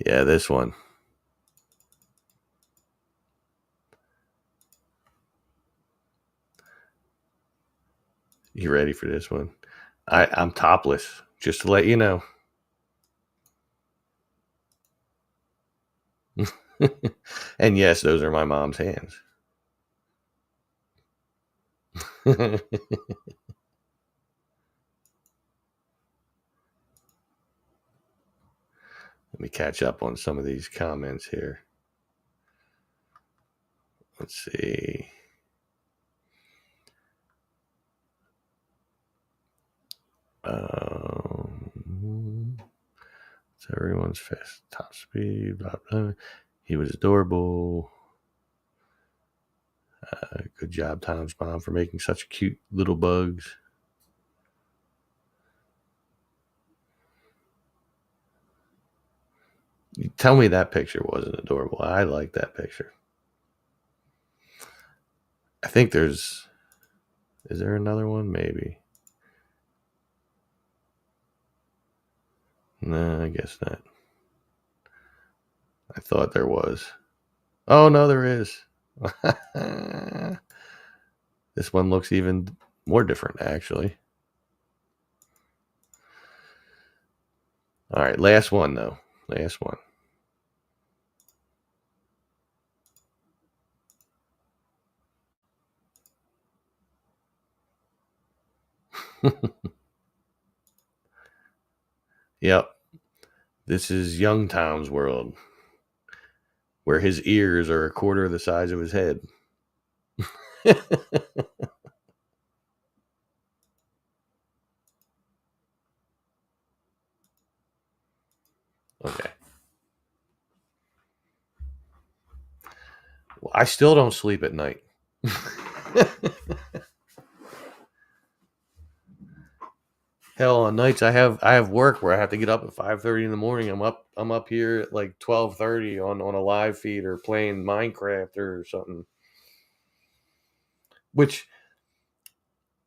Yeah, this one. You ready for this one? I'm topless, just to let you know. And yes, those are my mom's hands. Let me catch up on some of these comments here. Let's see. It's everyone's fast top speed. Blah, blah. He was adorable. Good job, Tom's mom, for making such cute little bugs. You tell me that picture wasn't adorable. I like that picture. I think there's. Is there another one? Maybe. No, I guess not. I thought there was. Oh, no, there is. This one looks even more different, actually. All right, last one, though. Last one. Yep. This is young Tom's world, where his ears are a quarter the size of his head. Okay. Well, I still don't sleep at night. Hell, on nights I have work where I have to get up at 5:30 in the morning. I'm up here at like 12:30 on a live feed or playing Minecraft or something. Which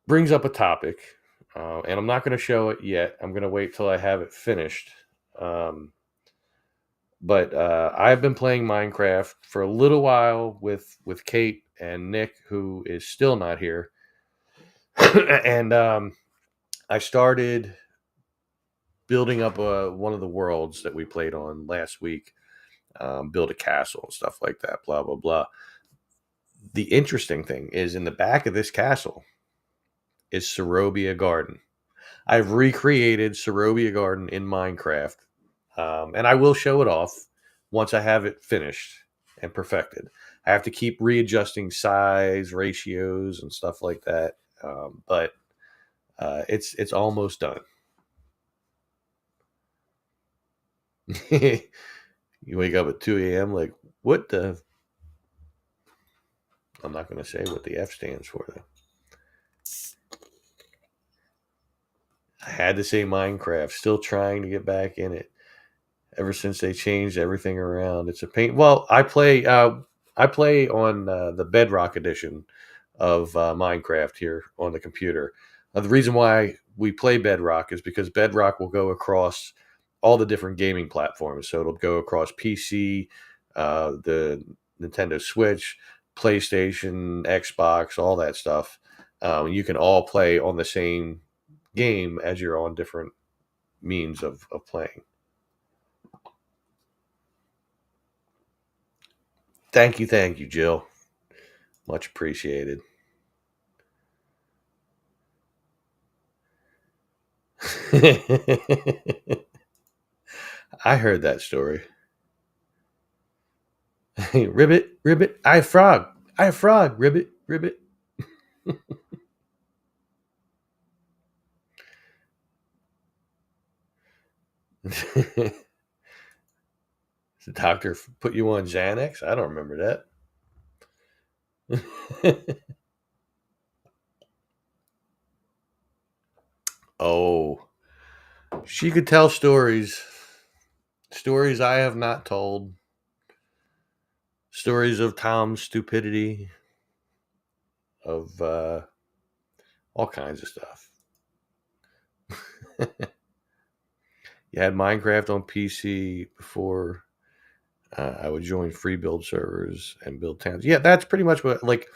brings up a topic, and I'm not going to show it yet. I'm going to wait till I have it finished. Um, but I've been playing Minecraft for a little while with Kate and Nick, who is still not here, and I started building up one of the worlds that we played on last week. Build a castle and stuff like that. Blah blah blah. The interesting thing is in the back of this castle is Serobia Garden. I've recreated Serobia Garden in Minecraft, and I will show it off once I have it finished and perfected. I have to keep readjusting size ratios and stuff like that, but it's almost done. You wake up at 2 a.m. like, what the? I'm not going to say what the F stands for though. I had to say Minecraft. Still trying to get back in it. Ever since they changed everything around, it's a pain. Well, I play on the Bedrock edition of Minecraft here on the computer. The reason why we play Bedrock is because Bedrock will go across all the different gaming platforms. So it'll go across PC, the Nintendo Switch, PlayStation, Xbox, all that stuff. You can all play on the same game as you're on different means of playing. Thank you, Jill. Much appreciated. I heard that story. Ribbit, ribbit, I frog. I frog, ribbit, ribbit. The doctor put you on Xanax? I don't remember that. Oh, she could tell stories. Stories I have not told. Stories of Tom's stupidity, of all kinds of stuff. You had Minecraft on PC before I would join free build servers and build towns. Yeah, that's pretty much what like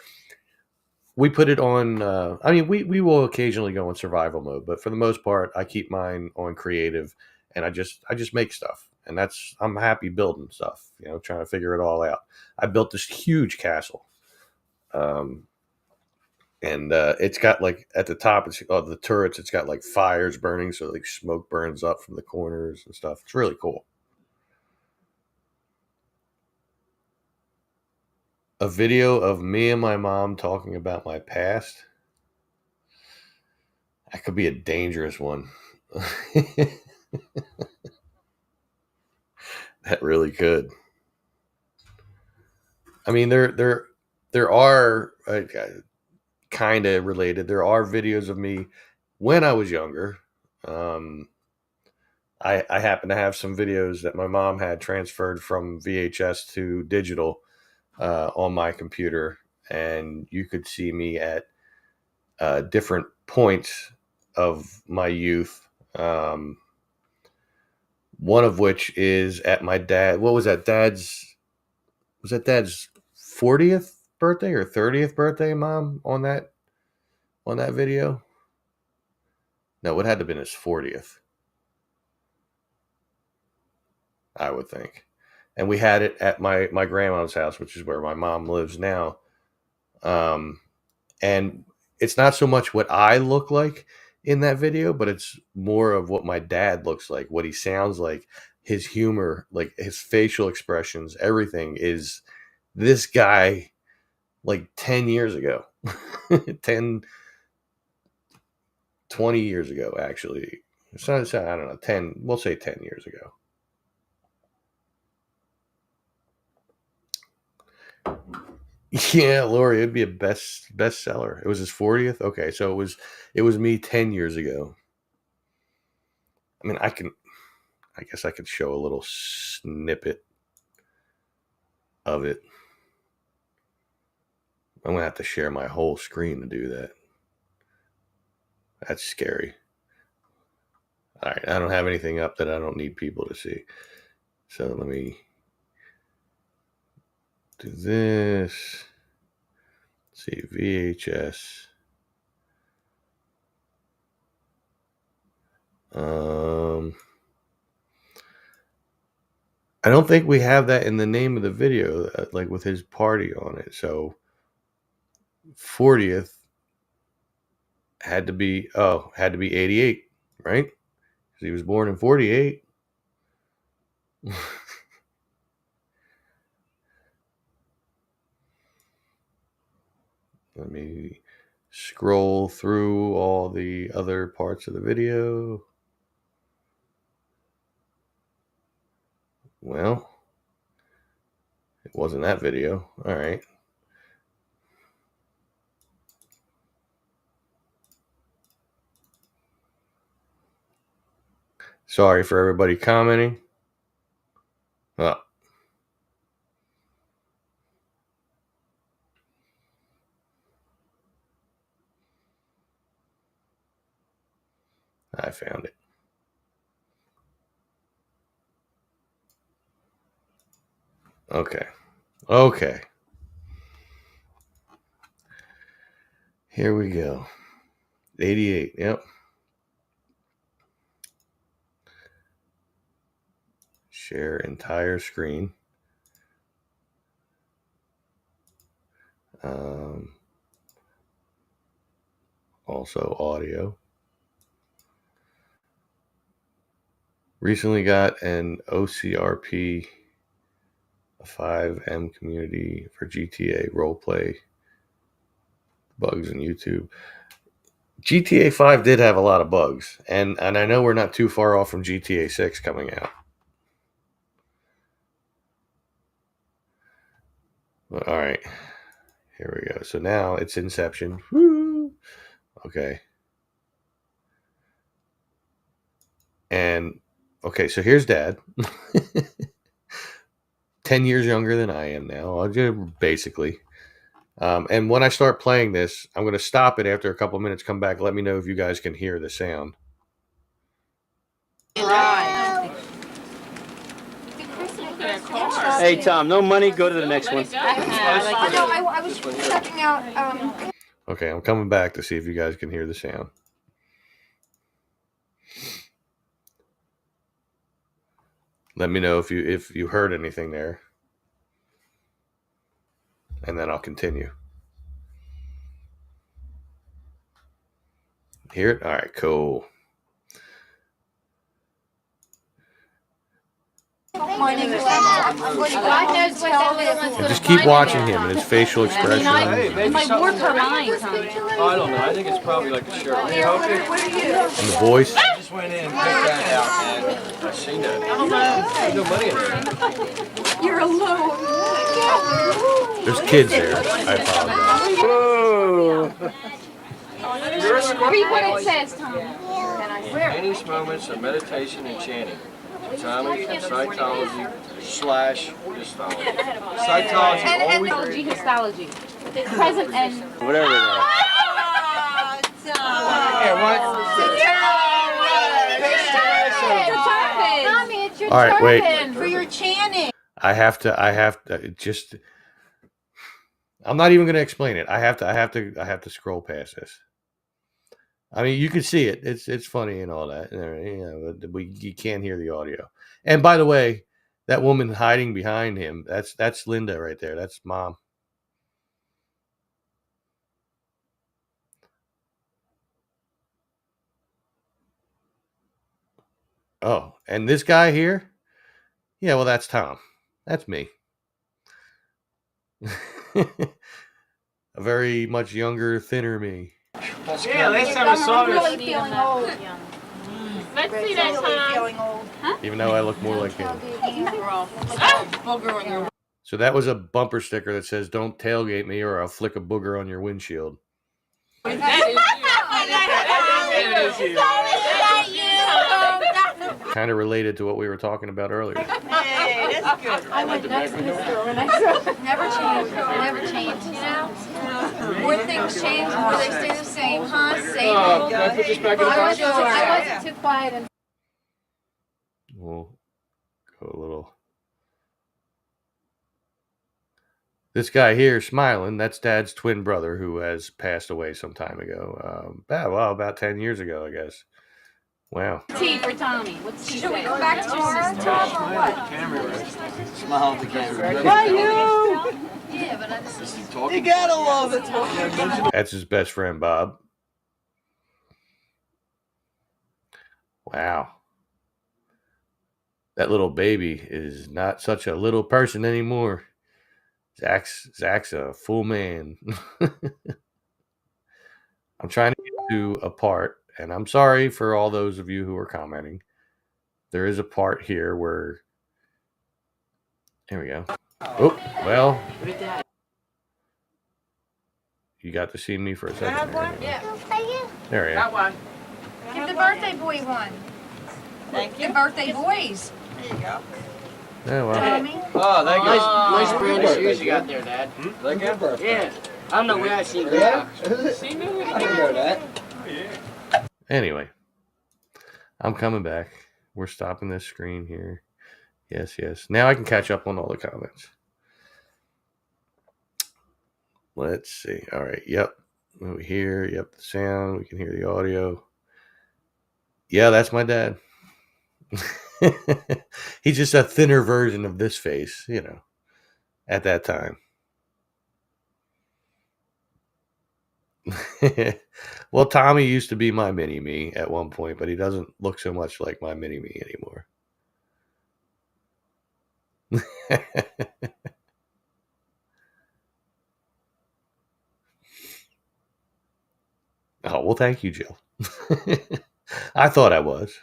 we put it on. I mean, we will occasionally go in survival mode, but for the most part, I keep mine on creative, and I just make stuff, and I'm happy building stuff. Trying to figure it all out. I built this huge castle, um, and it's got like at the top, it's the turrets. It's got like fires burning, so like smoke burns up from the corners and stuff. It's really cool. A video of me and my mom talking about my past. That could be a dangerous one. That really could. I mean, there are kind of related. There are videos of me when I was younger. Um, I happen to have some videos that my mom had transferred from VHS to digital on my computer, and you could see me at different points of my youth. One of which is at my dad. What was that? Was that Dad's 40th birthday or 30th birthday, Mom? On that video? No, it had to have been his 40th, I would think. And we had it at my grandma's house, which is where my mom lives now. And it's not so much what I look like in that video, but it's more of what my dad looks like, what he sounds like, his humor, like his facial expressions, everything is this guy like 10 years ago. 10, 20 years ago, actually. So I don't know, 10, we'll say 10 years ago. Yeah, Lori, it'd be a bestseller. It was his 40th. Okay, so it was me 10 years ago. I mean, I guess I could show a little snippet of it. I'm gonna have to share my whole screen to do that. That's scary. All right, I don't have anything up that I don't need people to see. So let me do this. Let's see, VHS. I don't think we have that in the name of the video, like with his party on it. So 40th had to be 88, right? Because he was born in 48. Let me scroll through all the other parts of the video. Well, it wasn't that video. All right. Sorry for everybody commenting. Oh. I found it. Okay. Okay. Here we go. 88. Yep. Share entire screen. Also audio. Recently got an OCRP 5M community for GTA roleplay bugs in YouTube. GTA 5 did have a lot of bugs, and I know we're not too far off from GTA 6 coming out. All right, here we go. So now it's Inception. Woo! Okay. And, okay, so here's Dad. 10 years younger than I am now, basically. And when I start playing this, I'm going to stop it after a couple minutes, come back, let me know if you guys can hear the sound. Right. Hey, Tom, no money, go to the next one. I was checking out. Okay, I'm coming back to see if you guys can hear the sound. Let me know if you heard anything there. And then I'll continue. Hear it? All right, cool. My name is God knows what that And just keep watching him and his facial expression. My warped her mind, Tom. I don't know. I think it's probably like a shirt. And the voice. I just went in and picked that out, and I seen that. There's no money in there. You're alone. There's kids there. I apologize. Whoa. Read what it says, Tom. heinous moments of meditation and chanting. Atomic cytology / histology. Cytology always Histology, histology. Present and whatever it is. Yeah, what? Mommy, it's your All right, wait. turn for your chanting. I have to just. I'm not even going to explain it. I have to scroll past this. I mean, you can see it. It's funny and all that, but you can't hear the audio. And by the way, that woman hiding behind him, that's Linda right there. That's Mom. Oh, and this guy here? Yeah, well, that's Tom. That's me. A very much younger, thinner me. Yeah, last time I saw I'm this. really feeling old. let's see that time. Feeling old. Even though I look more like him. Booger on your So that was a bumper sticker that says, "Don't tailgate me or I'll flick a booger on your windshield." Kind of related to what we were talking about earlier. Hey, that's good. I went next to this girl and I said, never change, never change, you know? More things change, more they stay the same, huh? Same. Can I put this back in the box? I wasn't too quiet and We'll go a little. This guy here smiling, that's Dad's twin brother who has passed away some time ago. About 10 years ago, I guess. Wow. T for Tommy. What's T should we say? go back tomorrow, Tom, or what? Smile at the camera. Why you? Yeah, but I You gotta love it. That's his best friend, Bob. Wow. That little baby is not such a little person anymore. Zach's a full man. I'm trying to get to a part, and I'm sorry for all those of you who are commenting. There is a part here where. Here we go. Oh, well. You got to see me for a second. There you go. give the birthday boy one. Thank you. The birthday boys. There you go. Oh, well. Tommy. Oh, thank you. Nice brand of shoes you got there, Dad. Thank you. Yeah. I don't know where I seen Yeah? that. I didn't know that. Anyway, I'm coming back. We're stopping this screen here. Yes. Now I can catch up on all the comments. Let's see. All right. Yep. Over here. Yep. The sound. We can hear the audio. Yeah, that's my dad. He's just a thinner version of this face, at that time. Well, Tommy used to be my mini me at one point, but he doesn't look so much like my mini me anymore. Oh, well, thank you, Jill. I thought I was.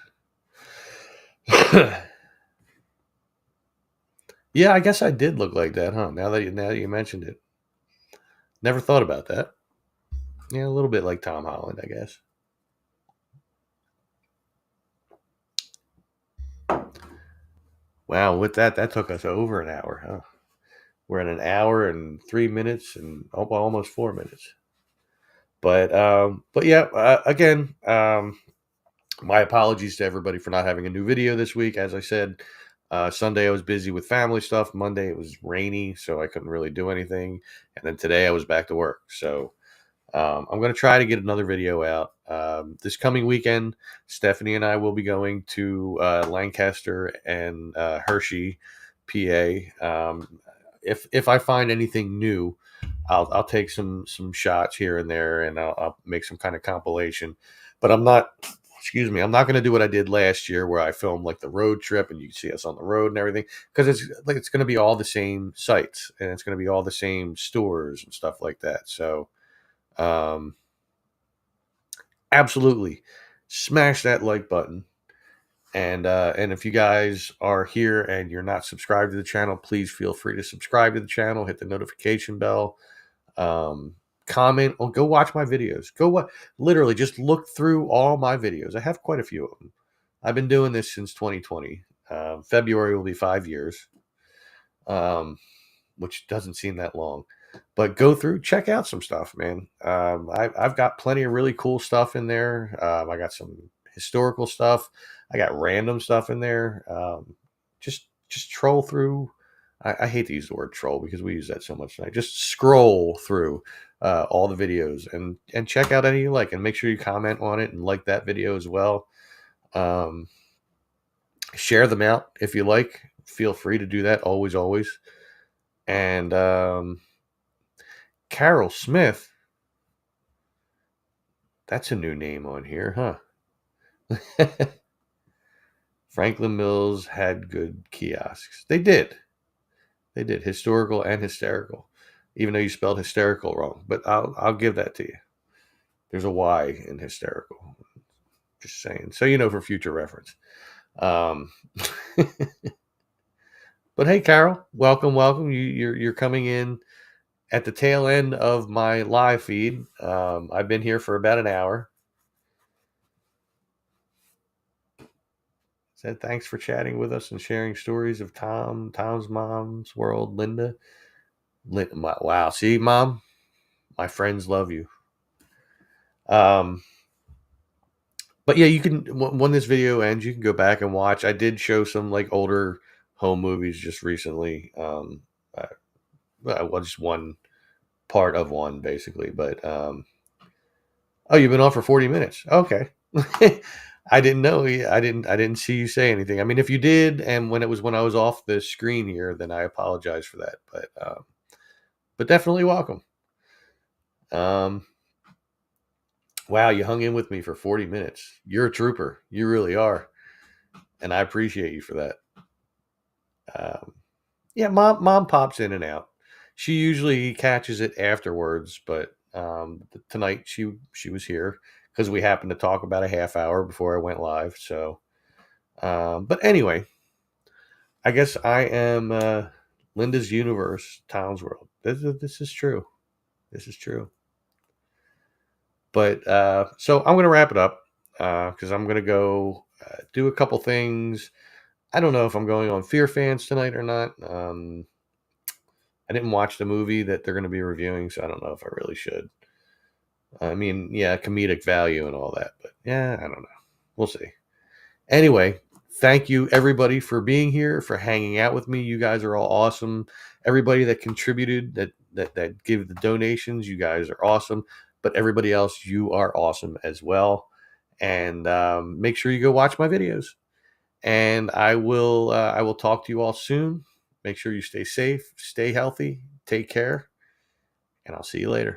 Yeah, I guess I did look like that, huh? Now that you mentioned it. Never thought about that. Yeah, a little bit like Tom Holland, I guess. Wow, with that took us over an hour, huh? We're at an hour and 3 minutes and almost 4 minutes. But yeah, again, my apologies to everybody for not having a new video this week. As I said, Sunday I was busy with family stuff. Monday it was rainy, so I couldn't really do anything. And then today I was back to work. So I'm going to try to get another video out. This coming weekend, Stephanie and I will be going to Lancaster and Hershey, PA. If I find anything new, I'll take some shots here and there, and I'll make some kind of compilation. But I'm not going to do what I did last year, where I filmed like the road trip, and you can see us on the road and everything, because it's going to be all the same sites, and it's going to be all the same stores and stuff like that. So, absolutely, smash that like button. And if you guys are here and you're not subscribed to the channel, please feel free to subscribe to the channel, hit the notification bell, comment, or go watch my videos. Literally just look through all my videos. I have quite a few of them. I've been doing this since 2020. February will be 5 years, which doesn't seem that long. But go through, check out some stuff, man. I've got plenty of really cool stuff in there. I got some historical stuff. I got random stuff in there. Just troll through. I hate to use the word troll because we use that so much tonight. Just scroll through all the videos and check out any you like, and make sure you comment on it and like that video as well. Share them out if you like. Feel free to do that. Always, always. And Carol Smith. That's a new name on here, huh? Franklin Mills had good kiosks. They did. They did. Historical and hysterical. Even though you spelled hysterical wrong. But I'll give that to you. There's a Y in hysterical. Just saying. So you know for future reference. But hey, Carol, welcome. You're coming in at the tail end of my live feed. I've been here for about an hour. Said thanks for chatting with us and sharing stories of Tom's mom's world, Linda. Wow, see, Mom, my friends love you. But yeah, you can, when this video ends, you can go back and watch. I did show some like older home movies just recently. Just one part of one basically, but oh, you've been on for 40 minutes. Okay. I didn't know. I didn't see you say anything. I mean, if you did, and when I was off the screen here, then I apologize for that. But definitely welcome. Wow, you hung in with me for 40 minutes. You're a trooper. You really are, and I appreciate you for that. Yeah, mom pops in and out. She usually catches it afterwards, but tonight she was here because we happened to talk about a half hour before I went live. So, but anyway, I guess I am Linda's Universe, Tom's World. This is true. This is true. But so I'm going to wrap it up because I'm going to go do a couple things. I don't know if I'm going on Fear Fans tonight or not. I didn't watch the movie that they're going to be reviewing, so I don't know if I really should. I mean, yeah, comedic value and all that, but yeah, I don't know. We'll see. Anyway, thank you everybody for being here, for hanging out with me. You guys are all awesome. Everybody that contributed, that gave the donations, you guys are awesome. But everybody else, you are awesome as well. And make sure you go watch my videos. And I will talk to you all soon. Make sure you stay safe, stay healthy, take care, and I'll see you later.